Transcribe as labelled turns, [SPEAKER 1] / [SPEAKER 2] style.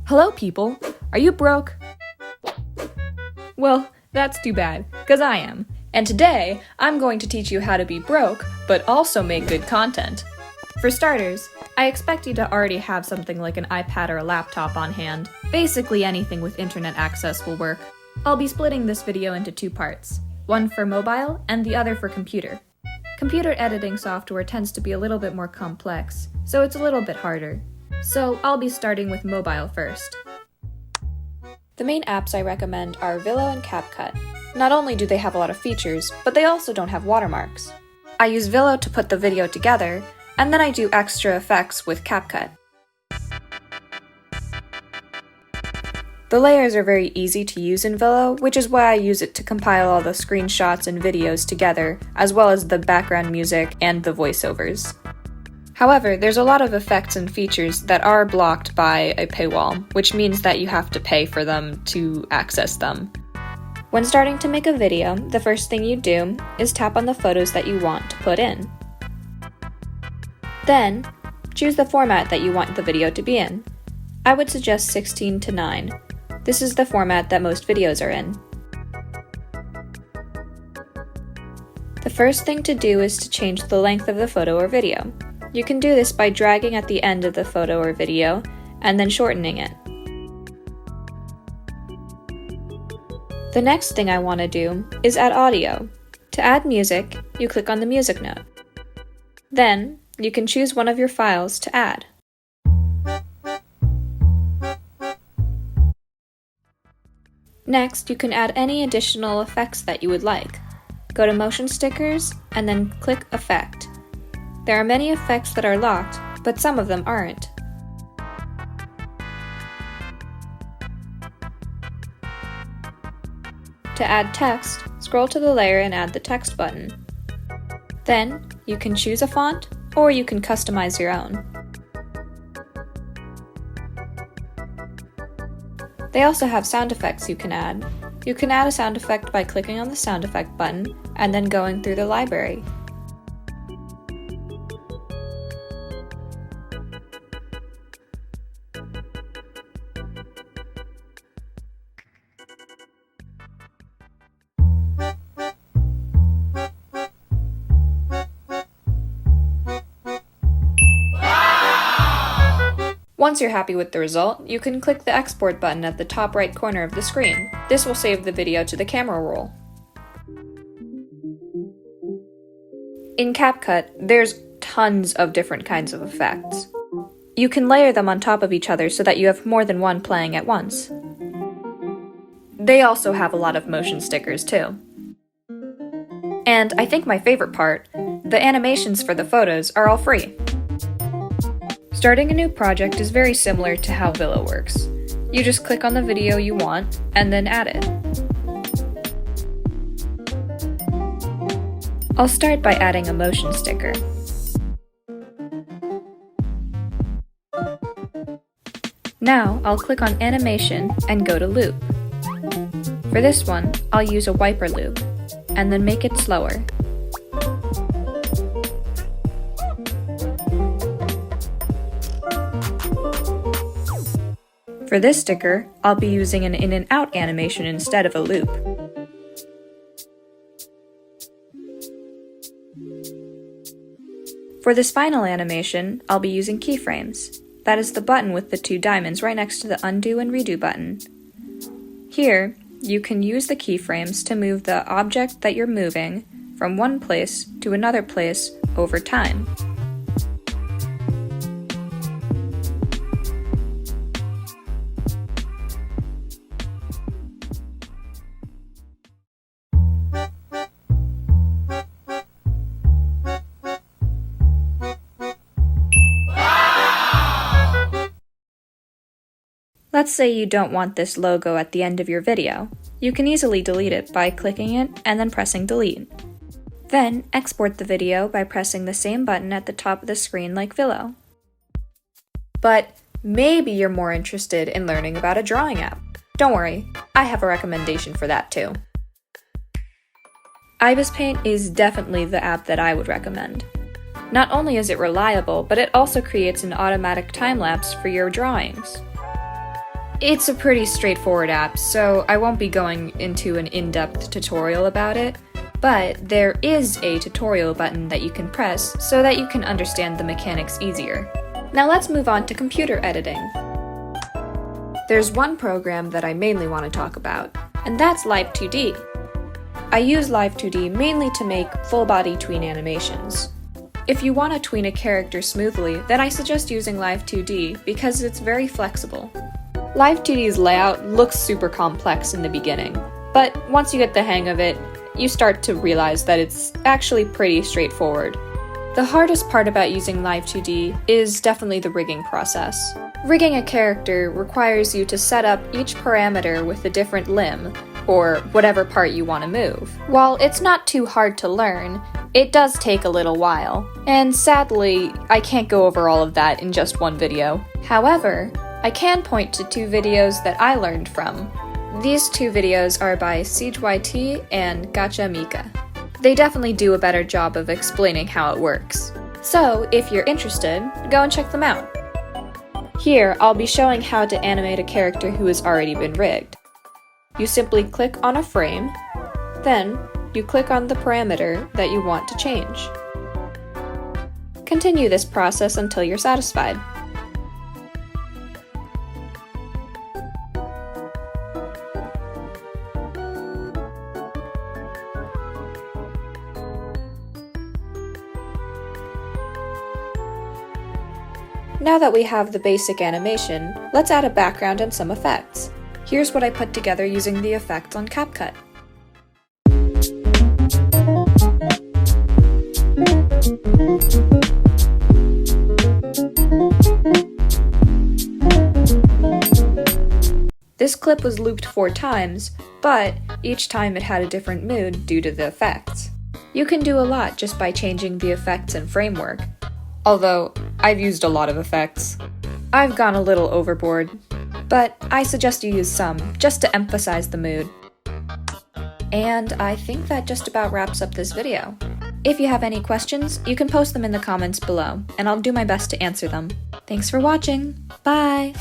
[SPEAKER 1] Hello, people! Are you broke? Well, that's too bad, because I am. And today, I'm going to teach you how to be broke, but also make good content. For starters, I expect you to already have something like an iPad or a laptop on hand. Basically anything with internet access will work. I'll be splitting this video into two parts, one for mobile and the other for computer. Computer editing software tends to be a little bit more complex, so it's a little bit harder. So I'll be starting with mobile first. The main apps I recommend are VLLO and CapCut. Not only do they have a lot of features, but they also don't have watermarks. I use VLLO to put the video together, and then I do extra effects with CapCut. The layers are very easy to use in VLLO, which is why I use it to compile all the screenshots and videos together, as well as the background music and the voiceovers. However, there's a lot of effects and features that are blocked by a paywall, which means that you have to pay for them to access them. When starting to make a video, the first thing you do is tap on the photos that you want to put in. Then, choose the format that you want the video to be in. I would suggest 16:9. This is the format that most videos are in. The first thing to do is to change the length of the photo or video. You can do this by dragging at the end of the photo or video, and then shortening it. The next thing I want to do is add audio. To add music, you click on the music note. Then, you can choose one of your files to add. Next, you can add any additional effects that you would like. Go to Motion Stickers, and then click Effect. There are many effects that are locked, but some of them aren't. To add text, scroll to the layer and add the text button. Then, you can choose a font, or you can customize your own. They also have sound effects you can add. You can add a sound effect by clicking on the sound effect button, and then going through the library. Once you're happy with the result, you can click the export button at the top right corner of the screen. This will save the video to the camera roll. In CapCut, there's tons of different kinds of effects. You can layer them on top of each other so that you have more than one playing at once. They also have a lot of motion stickers too. And I think my favorite part, the animations for the photos are all free. Starting a new project is very similar to how VLLO works. You just click on the video you want, and then add it. I'll start by adding a motion sticker. Now, I'll click on Animation and go to Loop. For this one, I'll use a wiper loop, and then make it slower. For this sticker, I'll be using an in and out animation instead of a loop. For this final animation, I'll be using keyframes. That is the button with the two diamonds right next to the undo and redo button. Here, you can use the keyframes to move the object that you're moving from one place to another place over time. Let's say you don't want this logo at the end of your video. You can easily delete it by clicking it and then pressing delete. Then export the video by pressing the same button at the top of the screen like VLLO. But maybe you're more interested in learning about a drawing app. Don't worry, I have a recommendation for that too. Ibis Paint is definitely the app that I would recommend. Not only is it reliable, but it also creates an automatic time-lapse for your drawings. It's a pretty straightforward app, so I won't be going into an in-depth tutorial about it, but there is a tutorial button that you can press so that you can understand the mechanics easier. Now let's move on to computer editing. There's one program that I mainly want to talk about, and that's Live2d. I use Live2d mainly to make full-body tween animations. If you want to tween a character smoothly, then I suggest using Live2d because it's very flexible. Live2d's layout looks super complex in the beginning, but once you get the hang of it, you start to realize that it's actually pretty straightforward. The hardest part about using Live2d is definitely the rigging process. Rigging a character requires you to set up each parameter with a different limb, or whatever part you want to move. While it's not too hard to learn, it does take a little while, and sadly, I can't go over all of that in just one video. However, I can point to two videos that I learned from. These two videos are by SiegeYT and Gacha Editor. They definitely do a better job of explaining how it works. So, if you're interested, go and check them out. Here, I'll be showing how to animate a character who has already been rigged. You simply click on a frame, then you click on the parameter that you want to change. Continue this process until you're satisfied. Now that we have the basic animation, let's add a background and some effects. Here's what I put together using the effects on CapCut. This clip was looped 4 times, but each time it had a different mood due to the effects. You can do a lot just by changing the effects and framework, although I've used a lot of effects. I've gone a little overboard, but I suggest you use some, just to emphasize the mood. And I think that just about wraps up this video. If you have any questions, you can post them in the comments below, and I'll do my best to answer them. Thanks for watching! Bye!